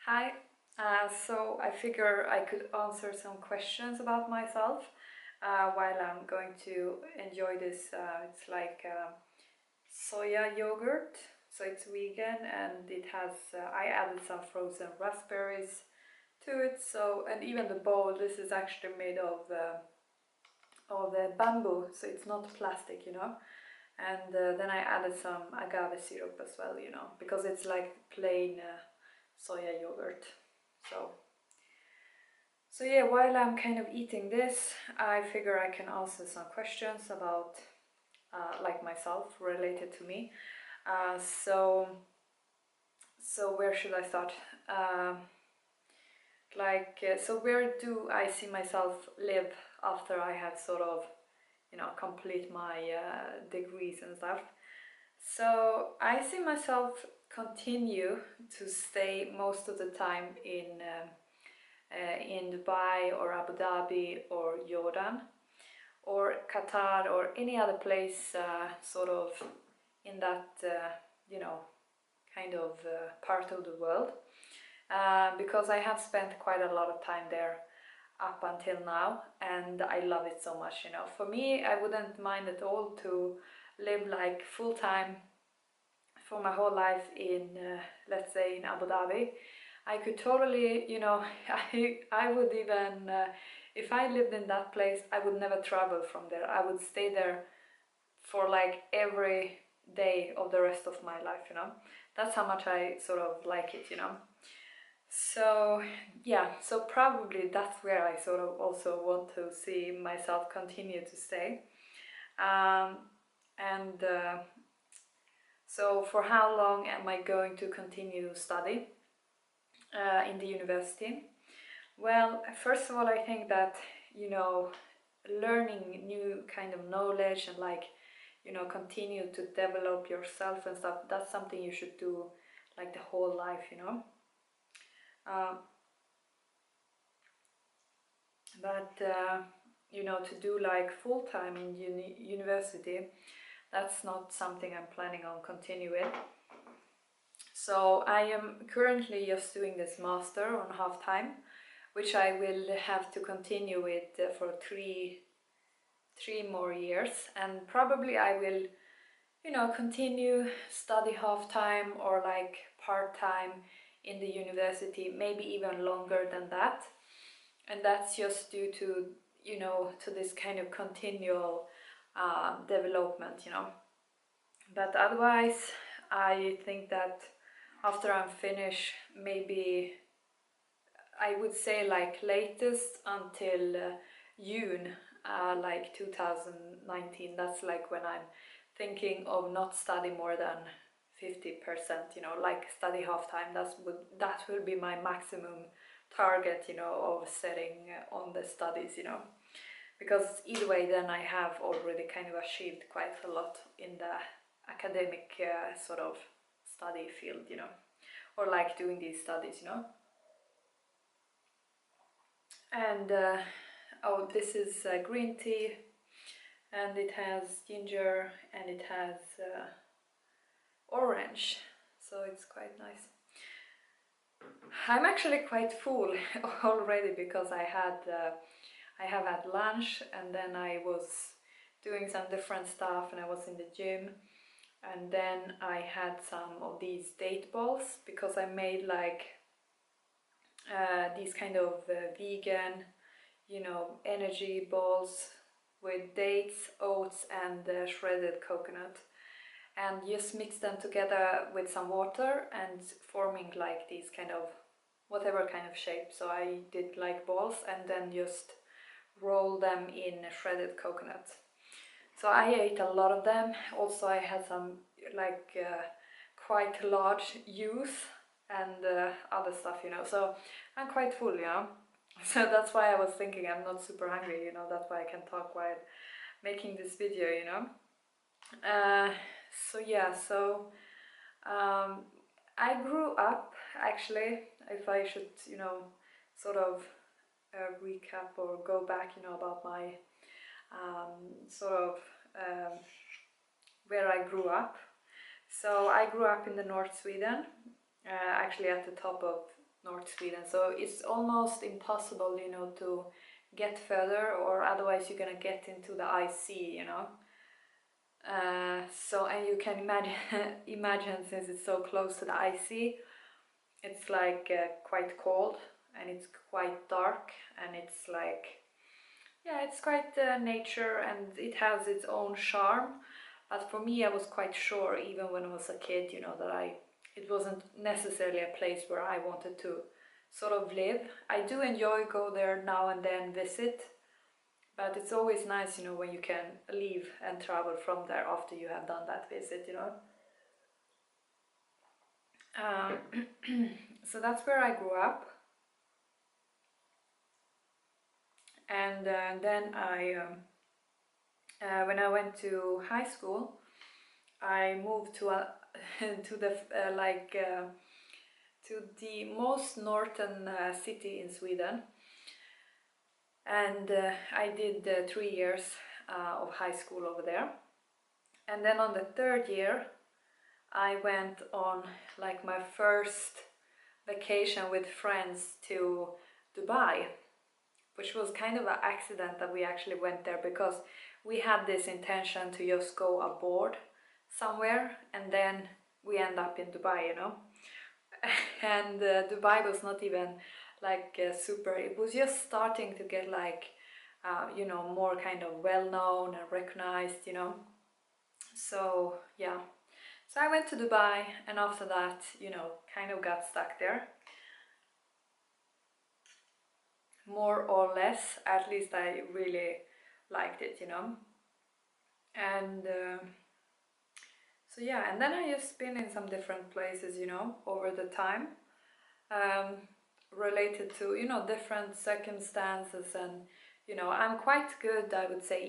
Hi, so I figure I could answer some questions about myself while I'm going to enjoy this. It's like soya yogurt, so it's vegan and it has, I added some frozen raspberries to it. So, and even the bowl, this is actually made of bamboo, so it's not plastic, And then I added some agave syrup as well, because it's like plain soya yogurt. So yeah, while I'm kind of eating this, I figure I can answer some questions about like myself, related to me. So where should I start? So where do I see myself live after I have sort of, complete my degrees and stuff? So I see myself continue to stay most of the time in Dubai or Abu Dhabi or Jordan or Qatar or any other place sort of in that kind of part of the world, because I have spent quite a lot of time there up until now and I love it so much. For me, I wouldn't mind at all to live like full-time for my whole life in let's say in Abu Dhabi. I could totally, I would even, if I lived in that place, I would never travel from there. I would stay there for like every day of the rest of my life, That's how much I sort of like it, So yeah, so probably that's where I sort of also want to see myself continue to stay. And so for how long am I going to continue to study in the university? Well, first of all, I think that, learning new kind of knowledge and like, continue to develop yourself and stuff, that's something you should do like the whole life, Um, but, to do like full-time in university, that's not something I'm planning on continuing. So I am currently just doing this master on half-time, which I will have to continue with for three more years, and probably I will, continue study half-time or like part-time in the university, maybe even longer than that. And that's just due to, to this kind of continual development, But otherwise, I think that after I'm finished, maybe I would say like latest until June, like 2019. That's like when I'm thinking of not study more than 50%, like study half time. That will be my maximum target, of setting on the studies, because either way then I have already kind of achieved quite a lot in the academic sort of study field, or like doing these studies, And oh, this is green tea, and it has ginger and it has orange, so it's quite nice. I'm actually quite full already because I have had lunch and then I was doing some different stuff and I was in the gym, and then I had some of these date balls because I made like these kind of vegan, energy balls with dates, oats and shredded coconut, and just mix them together with some water and forming like these kind of whatever kind of shape. So I did like balls and then just roll them in shredded coconut. So I ate a lot of them. Also I had some like quite large juice and other stuff, so I'm quite full, so that's why I was thinking I'm not super hungry, that's why I can talk while making this video, so yeah, so I grew up, actually, if I should, sort of recap or go back, about my sort of where I grew up. So I grew up in the North Sweden, actually at the top of North Sweden, so it's almost impossible, you know, to get further, or otherwise you're gonna get into the ice sea, you know. So, and you can imagine, imagine since it's so close to the ice sea, it's like quite cold, and it's quite dark, and it's like, yeah, it's quite nature, and it has its own charm. But for me, I was quite sure, even when I was a kid, you know, that it wasn't necessarily a place where I wanted to sort of live. I do enjoy go there now and then, visit, but it's always nice, you know, when you can leave and travel from there after you have done that visit, you know. So that's where I grew up. And then when I went to high school, I moved to a to the to the most northern city in Sweden, and I did 3 years of high school over there. And then on the third year, I went on like my first vacation with friends to Dubai, which was kind of an accident that we actually went there, because we had this intention to just go aboard somewhere, and then we end up in Dubai, you know. And Dubai was not even like super, it was just starting to get like you know, more kind of well known and recognized, you know. So yeah, so I went to Dubai, and after that, you know, kind of got stuck there, more or less. At least I really liked it, you know. And so yeah, and then I just been in some different places, you know, over the time, related to, you know, different circumstances. And you know, I'm quite good, I would say,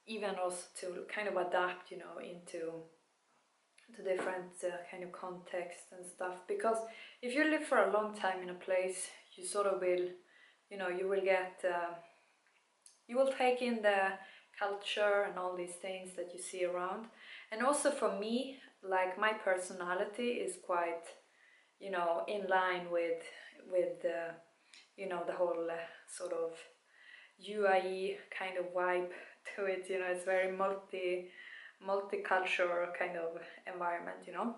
even also to kind of adapt, you know, into the different kind of context and stuff. Because if you live for a long time in a place, you sort of will, you know, you will get you will take in the culture and all these things that you see around. And also for me, like, my personality is quite, you know, in line with you know, the whole sort of UAE kind of vibe to it, you know. It's very multicultural kind of environment, you know.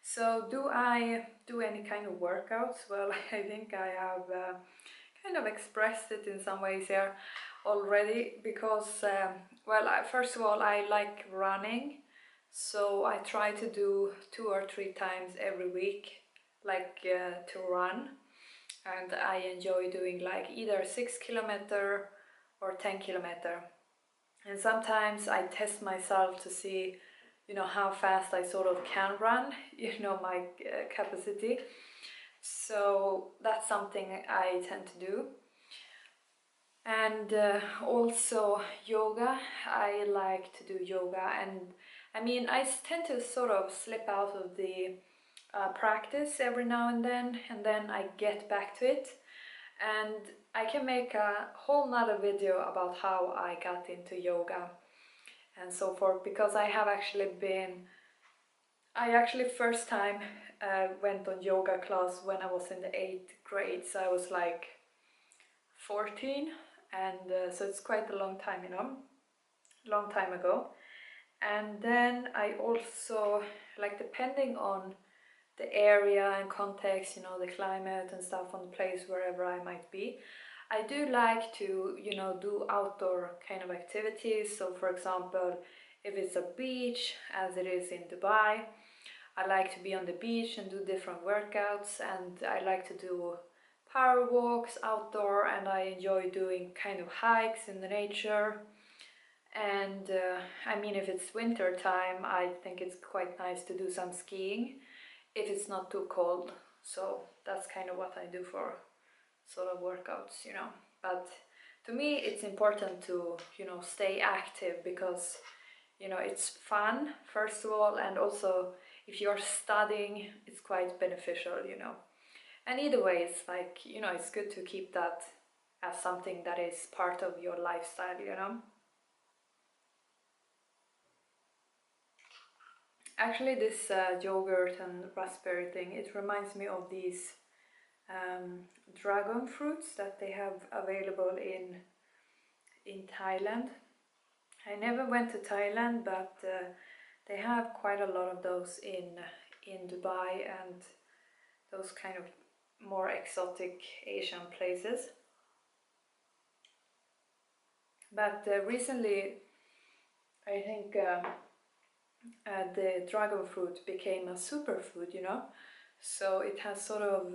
So do I do any kind of workouts? Well, I think I have kind of expressed it in some ways here already, because well, first of all, I like running, so I try to do 2 or 3 times every week, like to run. And I enjoy doing like either 6 kilometer or 10 kilometer. And sometimes I test myself to see, you know, how fast I sort of can run, you know, my capacity. So that's something I tend to do. And also yoga, I like to do yoga. And I mean, I tend to sort of slip out of the practice every now and then I get back to it. And I can make a whole nother video about how I got into yoga and so forth, because I actually first time went on yoga class when I was in the 8th grade, so I was like 14, and so it's quite a long time, you know, long time ago. And then I also, like, depending on the area and context, you know, the climate and stuff on the place, wherever I might be, I do like to, you know, do outdoor kind of activities. So for example, if it's a beach, as it is in Dubai, I like to be on the beach and do different workouts. And I like to do power walks outdoor, and I enjoy doing kind of hikes in the nature. And I mean, if it's winter time, I think it's quite nice to do some skiing if it's not too cold. So that's kind of what I do for sort of workouts, you know. But to me, it's important to, you know, stay active, because, you know, it's fun, first of all, and also if you're studying, it's quite beneficial, you know. And either way, it's like, you know, it's good to keep that as something that is part of your lifestyle, you know. Actually, this yogurt and raspberry thing, it reminds me of these dragon fruits that they have available in Thailand. I never went to Thailand, but they have quite a lot of those in Dubai and those kind of more exotic Asian places. But recently, I think the dragon fruit became a superfood, you know, so it has sort of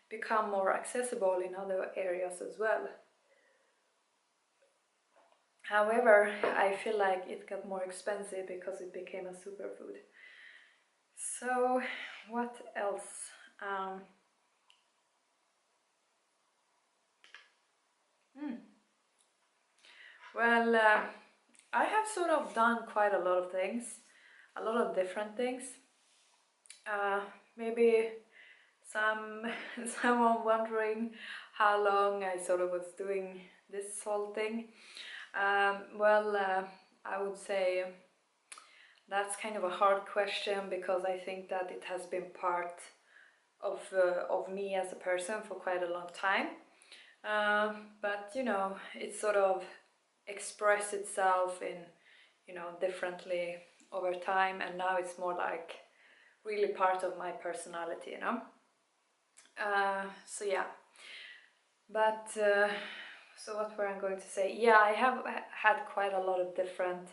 become more accessible in other areas as well. However, I feel like it got more expensive because it became a superfood. So what else? Well, I have sort of done quite a lot of things, a lot of different things. Maybe someone wondering how long I sort of was doing this whole thing. Well, I would say that's kind of a hard question, because I think that it has been part of me as a person for quite a long time. But you know, it sort of expressed itself in, you know, differently over time, and now it's more like really part of my personality, you know. So yeah, but so what were I going to say? Yeah, I have had quite a lot of different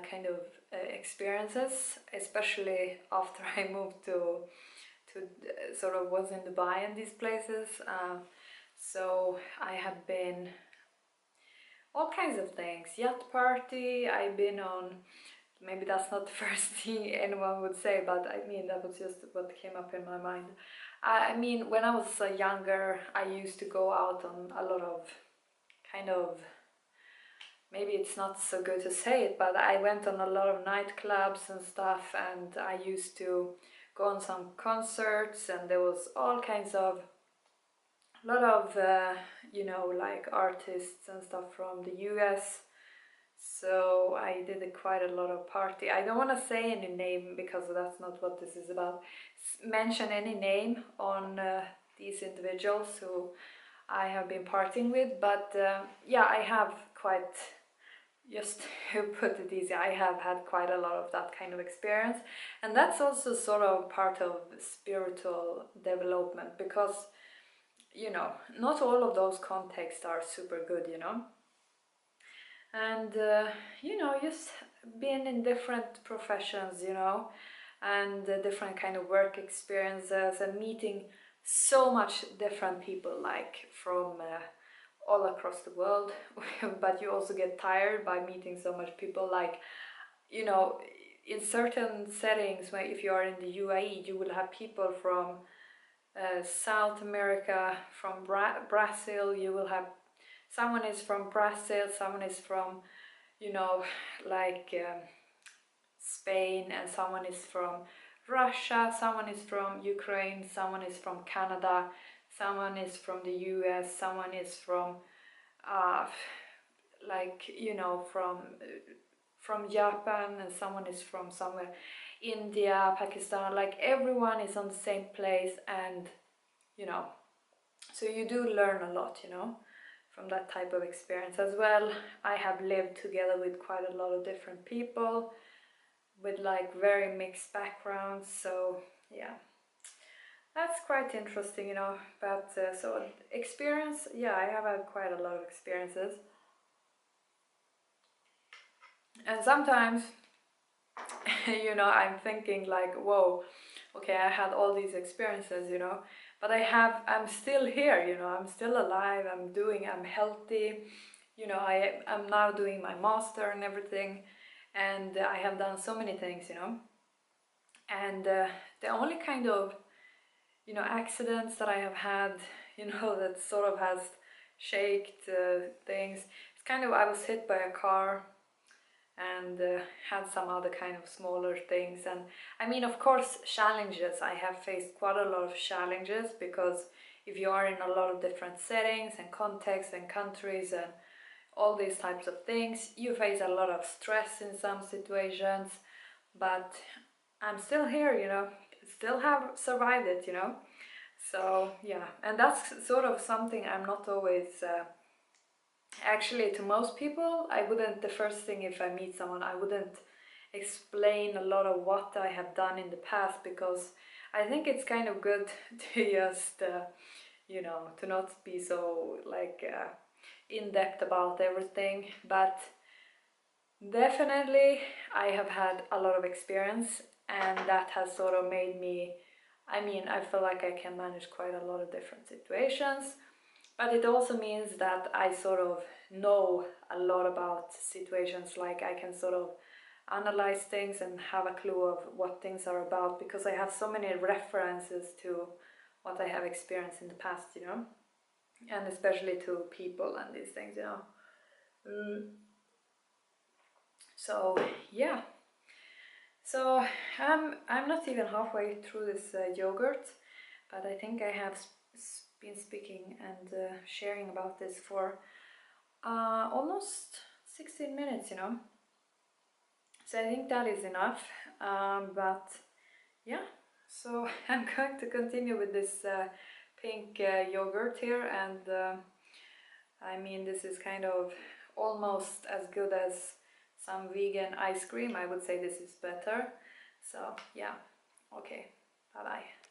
kind of experiences, especially after I moved to sort of was in Dubai and these places. So I have been all kinds of things. Yacht party, I've been on, maybe that's not the first thing anyone would say, but I mean, that was just what came up in my mind. I mean, when I was younger, I used to go out on a lot of kind of, maybe it's not so good to say it, but I went on a lot of nightclubs and stuff, and I used to go on some concerts, and there was all kinds of, a lot of, you know, like artists and stuff from the US. So I did quite a lot of party. I don't want to say any name because that's not what this is about. Mention any name on these individuals who I have been partying with, but yeah, I have quite, just to put it easy, I have had quite a lot of that kind of experience, and that's also sort of part of spiritual development, because you know, not all of those contexts are super good, you know. And you know, just being in different professions, you know, and different kind of work experiences, and meeting so much different people, like from all across the world. But you also get tired by meeting so much people, like, you know, in certain settings, where if you are in the UAE, you will have people from South America, from Brazil. You will have someone is from Brazil, someone is from, you know, like Spain, and someone is from Russia, someone is from Ukraine, someone is from Canada, someone is from the US, someone is from like, you know, from Japan, and someone is from somewhere, India, Pakistan, like everyone is on the same place, and you know, so you do learn a lot, you know, from that type of experience as well. I have lived together with quite a lot of different people with like very mixed backgrounds, so yeah, that's quite interesting, you know. But so experience, yeah, I have had quite a lot of experiences, and sometimes you know, I'm thinking like, whoa, okay, I had all these experiences, you know, but I'm still here, you know, I'm still alive, I'm healthy, you know, I'm now doing my master and everything, and I have done so many things, you know, and the only kind of, you know, accidents that I have had, you know, that sort of has shaked things, it's kind of, I was hit by a car, and had some other kind of smaller things. And I mean, of course, challenges, I have faced quite a lot of challenges, because if you are in a lot of different settings and contexts and countries, and all these types of things. You face a lot of stress in some situations, but I'm still here, you know, still have survived it, you know. So yeah, and that's sort of something I'm not always actually, to most people, I wouldn't, the first thing if I meet someone, I wouldn't explain a lot of what I have done in the past, because I think it's kind of good to just, you know, to not be so like in-depth about everything. But definitely I have had a lot of experience, and that has sort of made me, I mean, I feel like I can manage quite a lot of different situations. But it also means that I sort of know a lot about situations, like I can sort of analyze things and have a clue of what things are about, because I have so many references to what I have experienced in the past, you know, and especially to people and these things, you know. So yeah, so I'm not even halfway through this yogurt, but I think I have been speaking and sharing about this for almost 16 minutes, you know. So I think that is enough. But yeah, so I'm going to continue with this pink yogurt here, and I mean, this is kind of almost as good as some vegan ice cream. I would say this is better. So yeah, okay, bye bye.